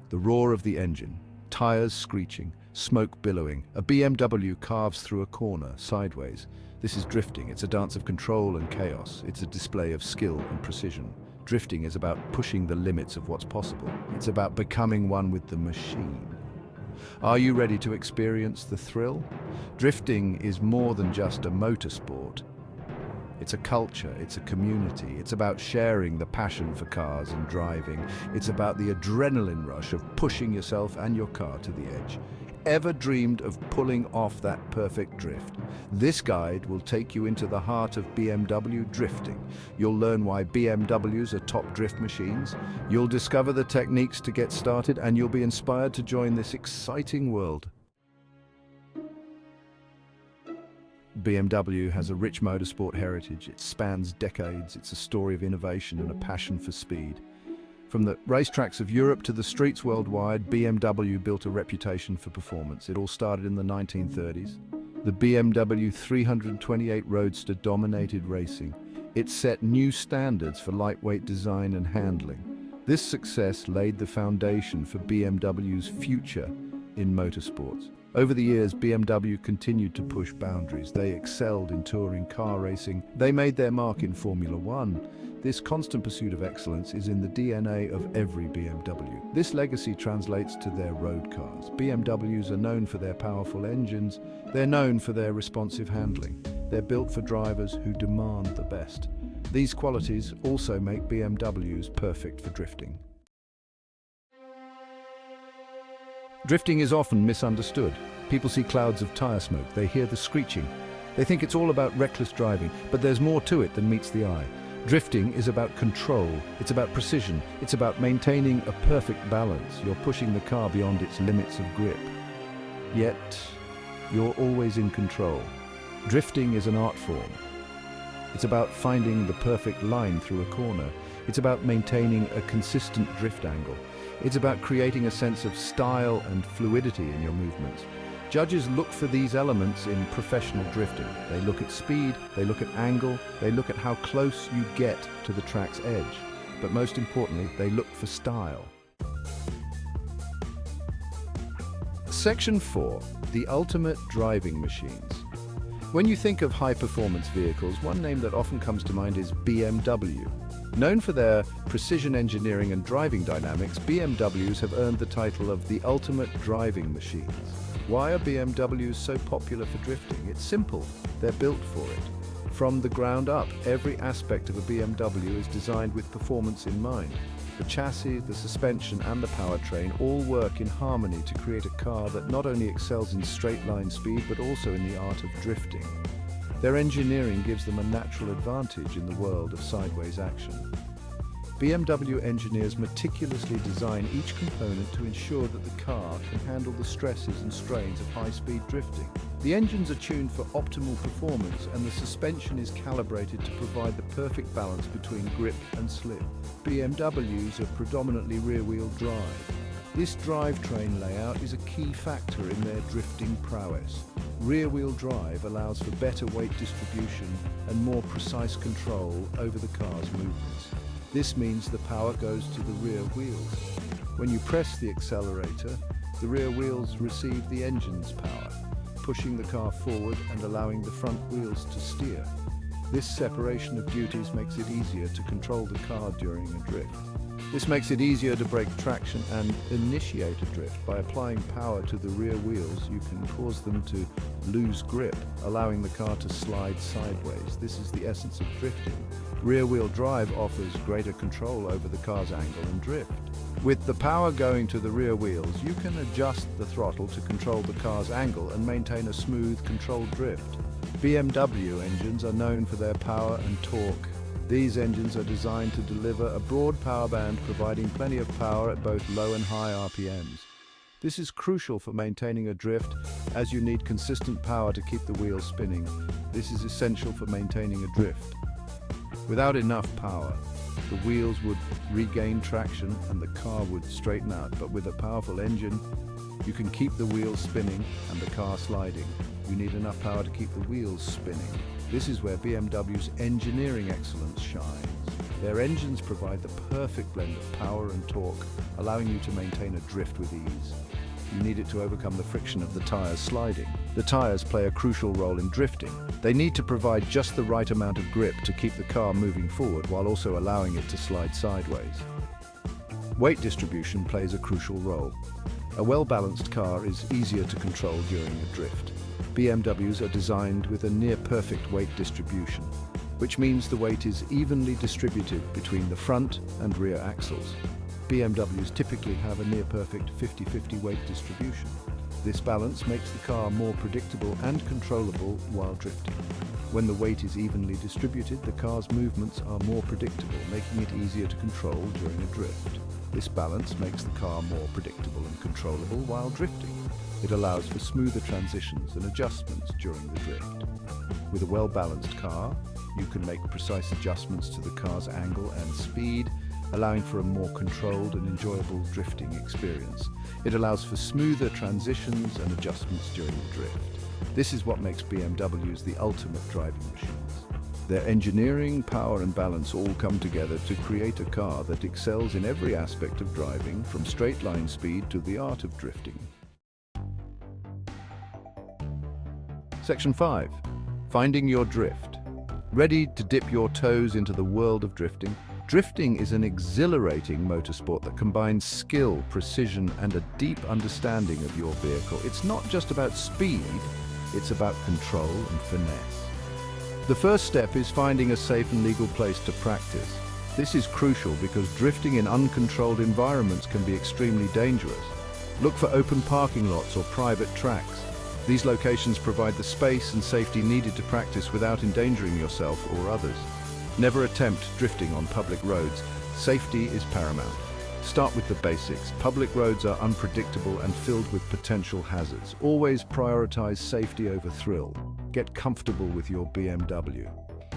The roar of the engine, tires screeching, smoke billowing. A BMW carves through a corner, sideways. This is drifting. It's a dance of control and chaos. It's a display of skill and precision. Drifting is about pushing the limits of what's possible. It's about becoming one with the machine. Are you ready to experience the thrill? Drifting is more than just a motorsport. It's a culture, it's a community. It's about sharing the passion for cars and driving. It's about the adrenaline rush of pushing yourself and your car to the edge. Ever dreamed of pulling off that perfect drift? This guide will take you into the heart of BMW drifting. You'll learn why BMWs are top drift machines. You'll discover the techniques to get started, and you'll be inspired to join this exciting world. BMW has a rich motorsport heritage. It spans decades. It's a story of innovation and a passion for speed. From the racetracks of Europe to the streets worldwide, BMW built a reputation for performance. It all started in the 1930s. The BMW 328 Roadster dominated racing. It set new standards for lightweight design and handling. This success laid the foundation for BMW's future in motorsports. Over the years, BMW continued to push boundaries. They excelled in touring car racing. They made their mark in Formula One. This constant pursuit of excellence is in the DNA of every BMW. This legacy translates to their road cars. BMWs are known for their powerful engines. They're known for their responsive handling. They're built for drivers who demand the best. These qualities also make BMWs perfect for drifting. Drifting is often misunderstood. People see clouds of tire smoke. They hear the screeching. They think it's all about reckless driving, but there's more to it than meets the eye. Drifting is about control, it's about precision, it's about maintaining a perfect balance. You're pushing the car beyond its limits of grip. Yet, you're always in control. Drifting is an art form. It's about finding the perfect line through a corner. It's about maintaining a consistent drift angle. It's about creating a sense of style and fluidity in your movements. Judges look for these elements in professional drifting. They look at speed, they look at angle, they look at how close you get to the track's edge. But most importantly, they look for style. Section 4. The ultimate driving machines. When you think of high-performance vehicles, one name that often comes to mind is BMW. Known for their precision engineering and driving dynamics, BMWs have earned the title of the ultimate driving machines. Why are BMWs so popular for drifting? It's simple. They're built for it. From the ground up, every aspect of a BMW is designed with performance in mind. The chassis, the suspension, and the powertrain all work in harmony to create a car that not only excels in straight-line speed, but also in the art of drifting. Their engineering gives them a natural advantage in the world of sideways action. BMW engineers meticulously design each component to ensure that the car can handle the stresses and strains of high-speed drifting. The engines are tuned for optimal performance, and the suspension is calibrated to provide the perfect balance between grip and slip. BMWs are predominantly rear-wheel drive. This drivetrain layout is a key factor in their drifting prowess. Rear-wheel drive allows for better weight distribution and more precise control over the car's movements. This means the power goes to the rear wheels. When you press the accelerator, the rear wheels receive the engine's power, pushing the car forward and allowing the front wheels to steer. This separation of duties makes it easier to control the car during a drift. This makes it easier to break traction and initiate a drift. By applying power to the rear wheels, you can cause them to lose grip, allowing the car to slide sideways. This is the essence of drifting. Rear-wheel drive offers greater control over the car's angle and drift. With the power going to the rear wheels, you can adjust the throttle to control the car's angle and maintain a smooth, controlled drift. BMW engines are known for their power and torque. These engines are designed to deliver a broad power band, providing plenty of power at both low and high RPMs. This is crucial for maintaining a drift, as you need consistent power to keep the wheels spinning. This is essential for maintaining a drift. Without enough power, the wheels would regain traction and the car would straighten out. But with a powerful engine, you can keep the wheels spinning and the car sliding. You need enough power to keep the wheels spinning. This is where BMW's engineering excellence shines. Their engines provide the perfect blend of power and torque, allowing you to maintain a drift with ease. You need it to overcome the friction of the tires sliding. The tires play a crucial role in drifting. They need to provide just the right amount of grip to keep the car moving forward while also allowing it to slide sideways. Weight distribution plays a crucial role. A well-balanced car is easier to control during a drift. BMWs are designed with a near-perfect weight distribution, which means the weight is evenly distributed between the front and rear axles. BMWs typically have a near-perfect 50-50 weight distribution. This balance makes the car more predictable and controllable while drifting. When the weight is evenly distributed, the car's movements are more predictable, making it easier to control during a drift. This balance makes the car more predictable and controllable while drifting. It allows for smoother transitions and adjustments during the drift. With a well-balanced car, you can make precise adjustments to the car's angle and speed, allowing for a more controlled and enjoyable drifting experience. It allows for smoother transitions and adjustments during the drift. This is what makes BMWs the ultimate driving machines. Their engineering, power and balance all come together to create a car that excels in every aspect of driving, from straight-line speed to the art of drifting. Section 5. Finding your drift. Ready to dip your toes into the world of drifting? Drifting is an exhilarating motorsport that combines skill, precision, and a deep understanding of your vehicle. It's not just about speed, it's about control and finesse. The first step is finding a safe and legal place to practice. This is crucial because drifting in uncontrolled environments can be extremely dangerous. Look for open parking lots or private tracks. These locations provide the space and safety needed to practice without endangering yourself or others. Never attempt drifting on public roads. Safety is paramount. Start with the basics. Public roads are unpredictable and filled with potential hazards. Always prioritize safety over thrill. Get comfortable with your BMW.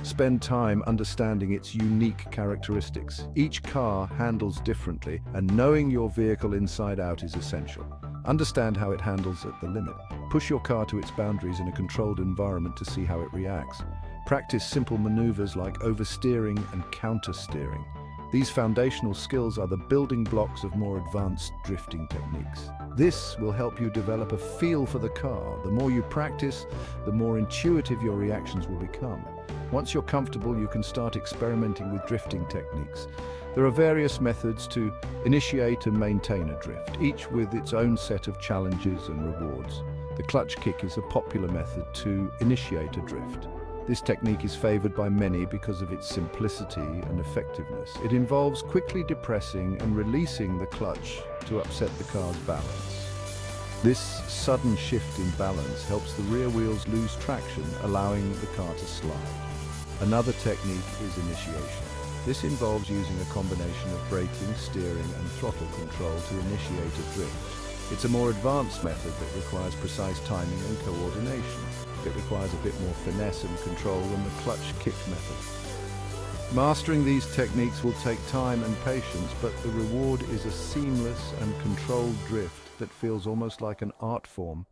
Spend time understanding its unique characteristics. Each car handles differently, and knowing your vehicle inside out is essential. Understand how it handles at the limit. Push your car to its boundaries in a controlled environment to see how it reacts. Practice simple maneuvers like oversteering and counter-steering. These foundational skills are the building blocks of more advanced drifting techniques. This will help you develop a feel for the car. The more you practice, the more intuitive your reactions will become. Once you're comfortable, you can start experimenting with drifting techniques. There are various methods to initiate and maintain a drift, each with its own set of challenges and rewards. The clutch kick is a popular method to initiate a drift. This technique is favored by many because of its simplicity and effectiveness. It involves quickly depressing and releasing the clutch to upset the car's balance. This sudden shift in balance helps the rear wheels lose traction, allowing the car to slide. Another technique is initiation. This involves using a combination of braking, steering, and throttle control to initiate a drift. It's a more advanced method that requires precise timing and coordination. It requires a bit more finesse and control than the clutch kick method. Mastering these techniques will take time and patience, but the reward is a seamless and controlled drift that feels almost like an art form.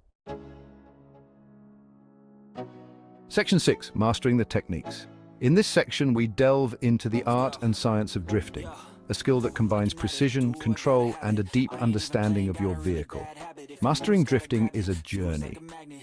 Section 6. Mastering the techniques. In this section, we delve into the art and science of drifting, a skill that combines precision, control, and a deep understanding of your vehicle. Mastering drifting is a journey.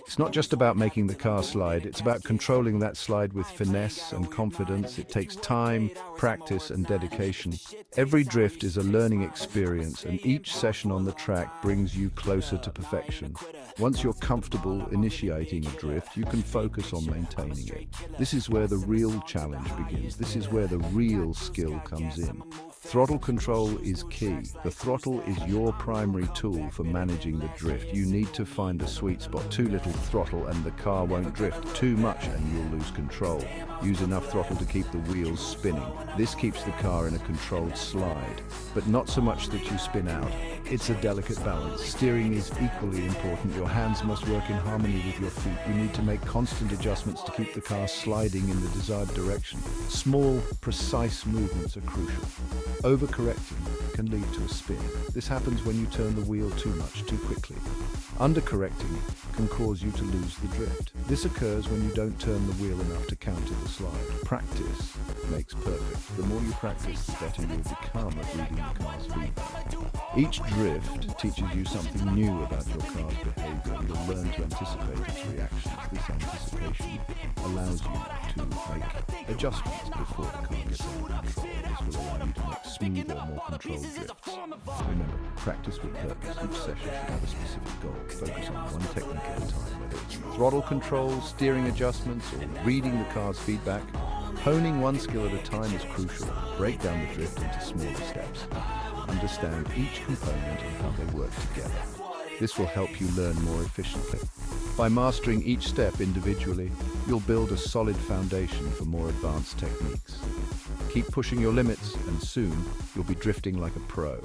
It's not just about making the car slide, it's about controlling that slide with finesse and confidence. It takes time, practice, and dedication. Every drift is a learning experience, and each session on the track brings you closer to perfection. Once you're comfortable initiating a drift, you can focus on maintaining it. This is where the real challenge begins. This is where the real skill comes in. Throttle control is key. The throttle is your primary tool for managing the drift. You need to find the sweet spot. Too little throttle and the car won't drift. Too much and you'll lose control. Use enough throttle to keep the wheels spinning. This keeps the car in a controlled slide, but not so much that you spin out. It's a delicate balance. Steering is equally important. Your hands must work in harmony with your feet. You need to make constant adjustments to keep the car sliding in the desired direction. Small, precise movements are crucial. Overcorrecting can lead to a spin. This happens when you turn the wheel too much, too quickly. Undercorrecting can cause you to lose the drift. This occurs when you don't turn the wheel enough to counter the slide. Practice makes perfect. The more you practice, the better you'll become at reading the car's feedback. Each drift teaches you something new about your car's behavior, and you'll learn to anticipate its reactions. This anticipation allows you to make adjustments before the car gets under control. This will allow you to make smoother, more controlled drifts. Remember, practice with purpose. Each session should have a specific goal. Focus on one technique at a time, whether it's throttle control, steering adjustments, or reading the car's feedback. Honing one skill at a time is crucial. Break down the drift into smaller steps. Understand each component and how they work together. This will help you learn more efficiently. By mastering each step individually, you'll build a solid foundation for more advanced techniques. Keep pushing your limits, and soon you'll be drifting like a pro.